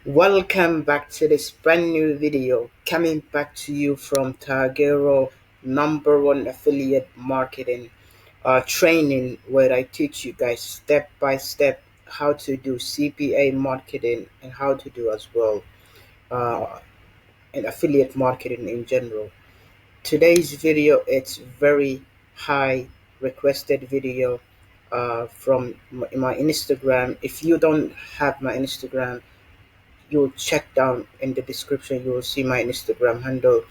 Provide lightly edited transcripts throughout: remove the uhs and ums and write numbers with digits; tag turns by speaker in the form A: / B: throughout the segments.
A: Welcome back to this brand new video coming back to you from Tageero number one affiliate marketing training, where I teach you guys step by step how to do CPA marketing and how to do as well uh, and affiliate marketing in general. Today's video, it's very high requested video from my Instagram. If you don't have my Instagram, you'll check down in the description, you will see my Instagram handle.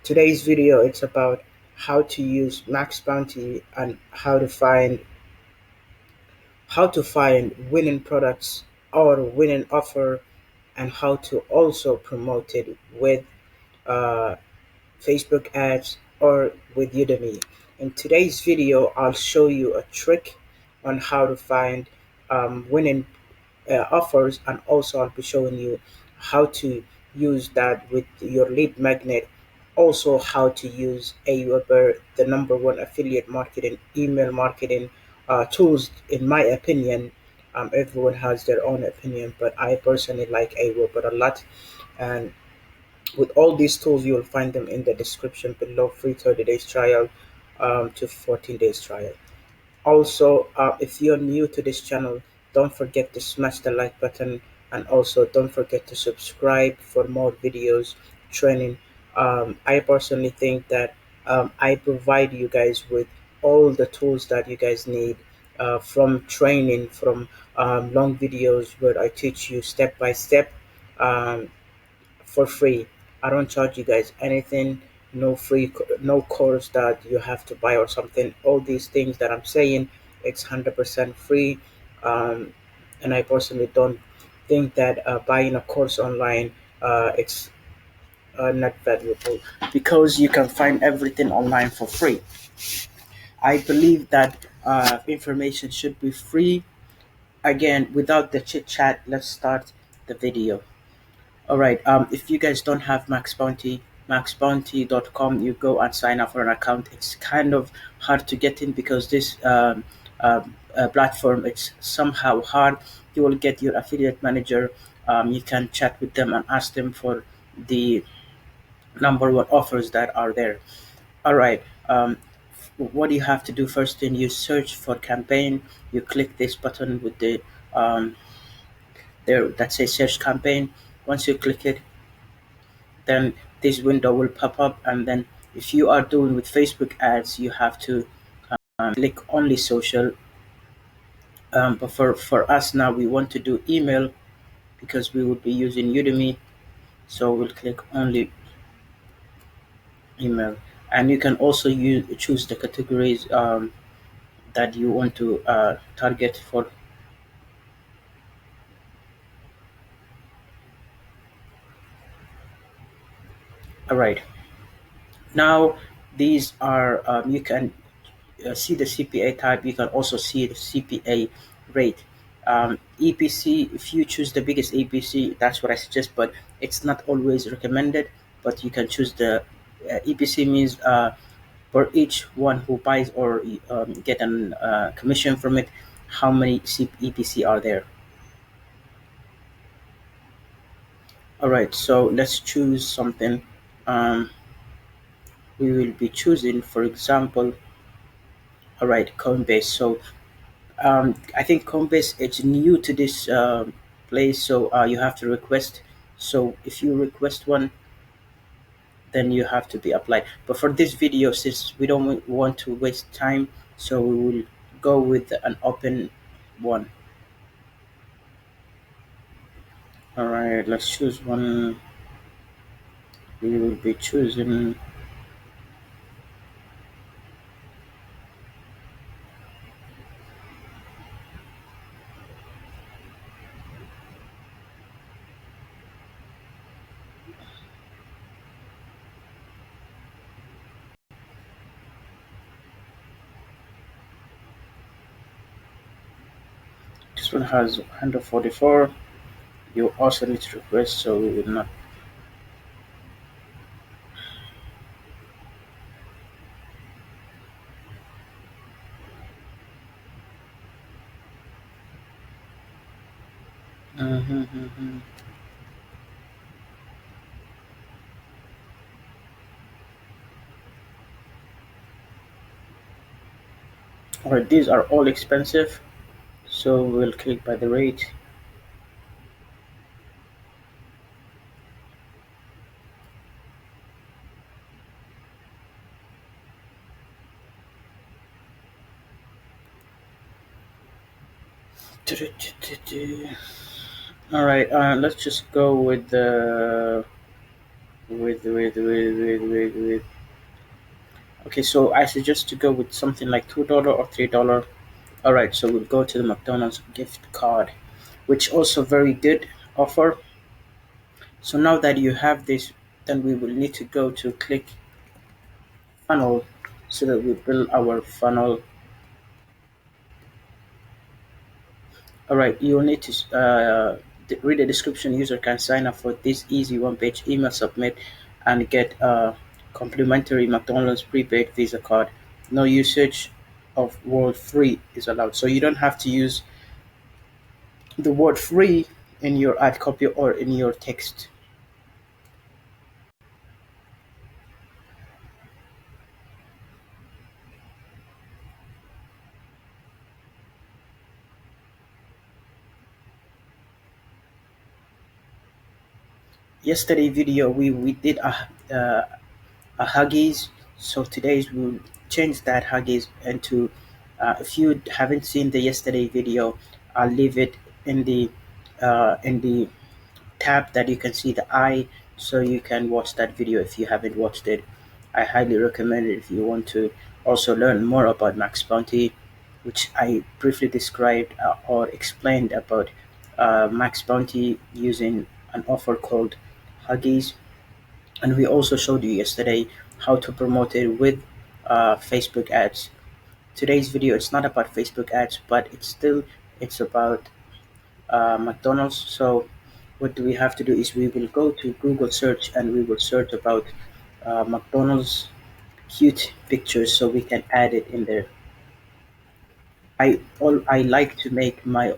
A: Today's video, it's about how to use Maxbounty and how to find winning products or winning offer, and how to also promote it with uh, Facebook ads or with Udemy. In today's video, I'll show you a trick on how to find winning offers, and also I'll be showing you how to use that with your lead magnet. Also, how to use Aweber, the number one affiliate marketing, email marketing tools. In my opinion, everyone has their own opinion, but I personally like Aweber a lot. And with all these tools, you'll find them in the description below. Free 30 days trial to 14 days trial. Also, if you're new to this channel, don't forget to smash the like button, and also don't forget to subscribe for more videos, training. I personally think that I provide you guys with all the tools that you guys need, from training, from long videos where I teach you step by step, um, for free. I don't charge you guys anything, no no course that you have to buy or something. All these things that I'm saying, it's 100% free. Um, and I personally don't think that buying a course online, it's not valuable, because you can find everything online for free. I believe that information should be free. Again, without the chit chat, let's start the video. All right. If you guys don't have Maxbounty, maxbounty.com, you go and sign up for an account. It's kind of hard to get in because this platform, it's somehow hard. You will get your affiliate manager. You can chat with them and ask them for the number one offers that are there. All right. What do you have to do? First thing, you search for campaign. You click this button with the there that says search campaign. Once you click it, then this window will pop up, and then if you are doing with Facebook ads, you have to click only social. But for us now, we want to do email because we would be using Udemy, so we'll click only email. And you can also choose the categories that you want to target for. All right, now these are you can see the CPA type. You can also see the CPA rate. EPC, if you choose the biggest EPC, that's what I suggest, but it's not always recommended. But you can choose the EPC, means for each one who buys or get an commission from it, how many EPC are there. All right, so let's choose something. Um, we will be choosing, for example, all right, Coinbase. So I think Coinbase, it's new to this place, so you have to request. So if you request one, then you have to be applied. But for this video, since we don't want to waste time, so we will go with an open one. All right, let's choose one. We will be choosing. This one has 144. You also need to request, so we will not. Mhm, mhm. Or these are all expensive, so we'll click by the rate. All right, let's just go with the with. Okay, so I suggest to go with something like $2 or $3. All right, so we'll go to the McDonald's gift card, which also very good offer. So now that you have this, then we will need to go to click funnel so that we build our funnel. All right, you'll need to read the description. User can sign up for this easy one-page email submit and get a complimentary McDonald's prepaid Visa card. No usage of word free is allowed. So you don't have to use the word free in your ad copy or in your text. Yesterday video we did a Huggies. So today's we'll change that Huggies into. If you haven't seen the yesterday video, I'll leave it in the tab that you can see the eye, so you can watch that video if you haven't watched it. I highly recommend it if you want to also learn more about Maxbounty, which I briefly described or explained about Maxbounty using an offer called Huggies, and we also showed you yesterday how to promote it with Facebook ads. Today's video it's not about Facebook ads, but it's about McDonald's. So what do we have to do is we will go to Google search and we will search about McDonald's cute pictures so we can add it in there. I like to make my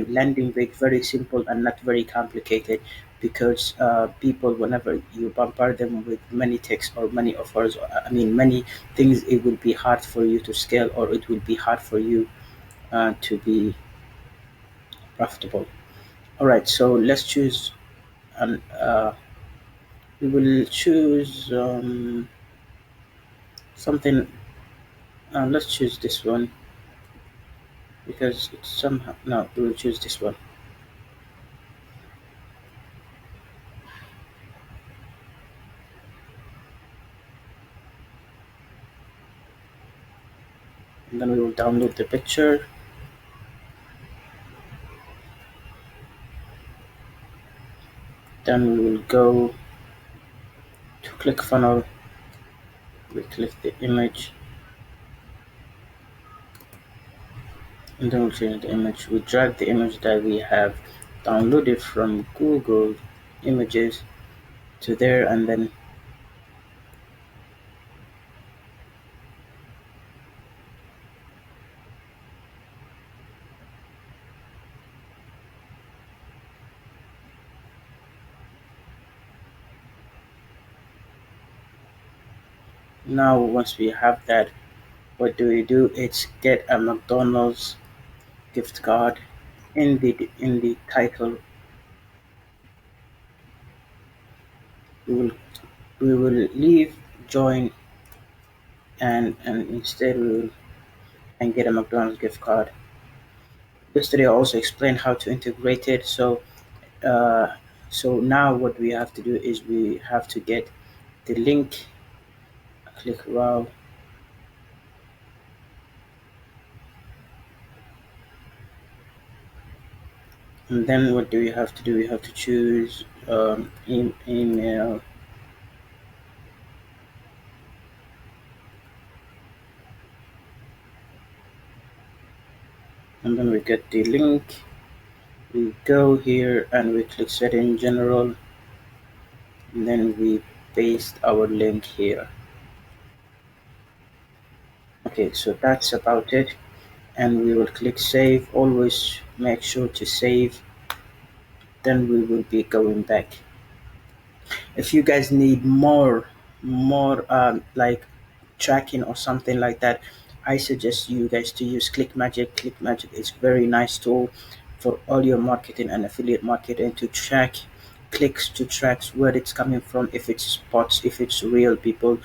A: landing page very simple and not very complicated, because people, whenever you bombard them with many texts or many offers, I mean many things, it will be hard for you to scale, or it will be hard for you to be profitable. All right, so let's choose an we will choose something. Let's choose this one because it's somehow no. We will choose this one, and then we will download the picture. Then we will go to click funnel. We click the image, and then we change the image. We drag the image that we have downloaded from Google Images to there, and then now once we have that, what do we do? It's get a McDonald's gift card in the title. We will we will leave join, and instead we will and get a McDonald's gift card. Yesterday I also explained how to integrate it. Uh, so now what we have to do is we have to get the link. Click wow, and then what do we have to do? We have to choose email, and then we get the link. We go here and we click set in general, and then we paste our link here. Okay, so that's about it, and we will click save. Always make sure to save, then we will be going back. If you guys need more like tracking or something like that, I suggest you guys to use Clickmagick. Clickmagick is very nice tool for all your marketing and affiliate marketing to track clicks, to track where it's coming from, if it's bots, if it's real people,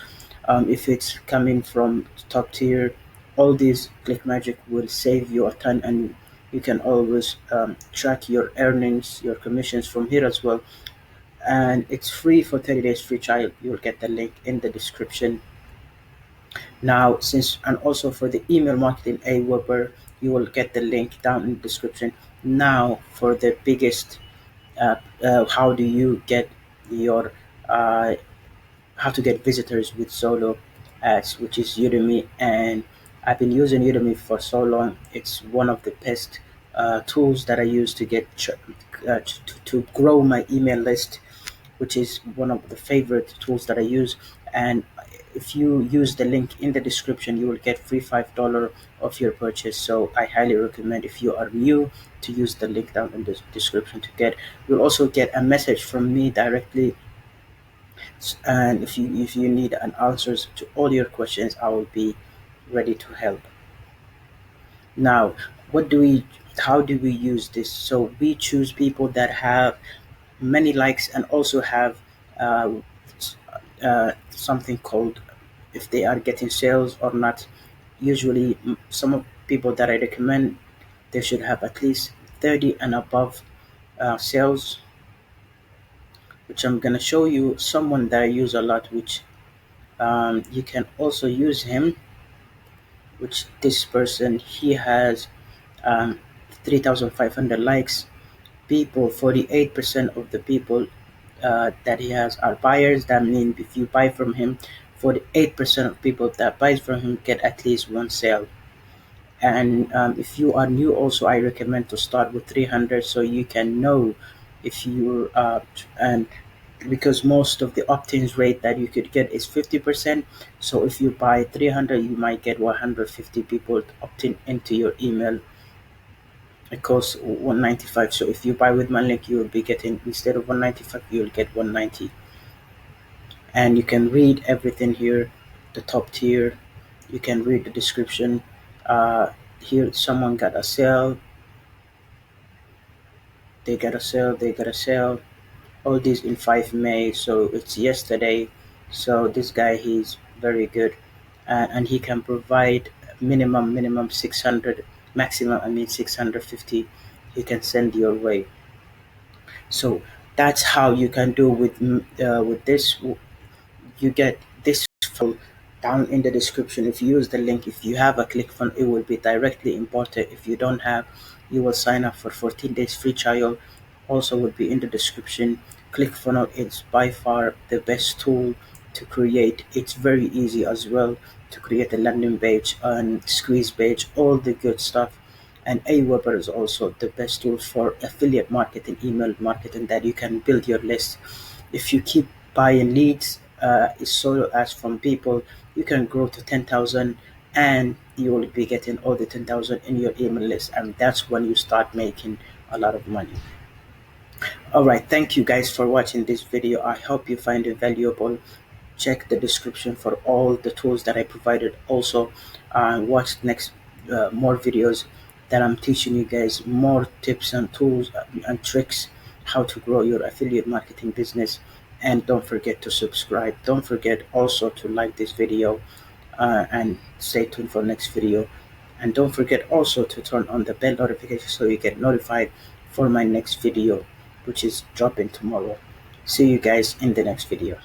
A: if it's coming from top tier. All these Clickmagick will save you a ton, and you can always track your earnings, your commissions from here as well. And it's free for 30 days free trial. You'll get the link in the description. Now, since and also for the email marketing AWeber, you will get the link down in the description. Now, for the biggest, how do you get your uh, how to get visitors with solo ads, which is Udemy. And I've been using Udemy for so long. It's one of the best tools that I use to get to grow my email list, which is one of the favorite tools that I use. And if you use the link in the description, you will get free $5 of your purchase. So I highly recommend, if you are new, to use the link down in the description to get. You'll also get a message from me directly, and if you need an answers to all your questions, I will be ready to help. Now, what do we how do we use this? So we choose people that have many likes, and also have uh, something called, if they are getting sales or not. Usually, some of people that I recommend, they should have at least 30 and above sales, which I'm gonna show you someone that I use a lot, which you can also use him, which this person, he has um, 3,500 likes. People, 48% of the people that he has are buyers. That means if you buy from him, 48% of people that buys from him get at least one sale. And if you are new, also I recommend to start with 300, so you can know if you and because most of the opt-ins rate that you could get is 50%. So if you buy 300, you might get 150 people opting into your email. It costs 195. So if you buy with my link, you will be getting, instead of 195, you will get 190. And you can read everything here, the top tier. You can read the description. Here, someone got a sale. They got a sale. They got a sale. All these in 5 May, so it's yesterday. So this guy, he's very good, and he can provide minimum 600, maximum, I mean, 650, he can send your way. So that's how you can do with this. You get this file down in the description. If you use the link, if you have a ClickFunnels, it will be directly imported. If you don't have, you will sign up for 14 days free trial, also will be in the description. ClickFunnels is by far the best tool to create. It's very easy as well to create a landing page and squeeze page, all the good stuff. And Aweber is also the best tool for affiliate marketing, email marketing, that you can build your list. If you keep buying leads, is solo ads from people, you can grow to 10,000, and you will be getting all the 10,000 in your email list, and that's when you start making a lot of money. All right, thank you guys for watching this video. I hope you find it valuable. Check the description for all the tools that I provided. Also, watch next more videos that I'm teaching you guys more tips and tools and tricks how to grow your affiliate marketing business. And don't forget to subscribe. Don't forget also to like this video, and stay tuned for next video. And don't forget also to turn on the bell notification so you get notified for my next video, which is dropping tomorrow. See you guys in the next video.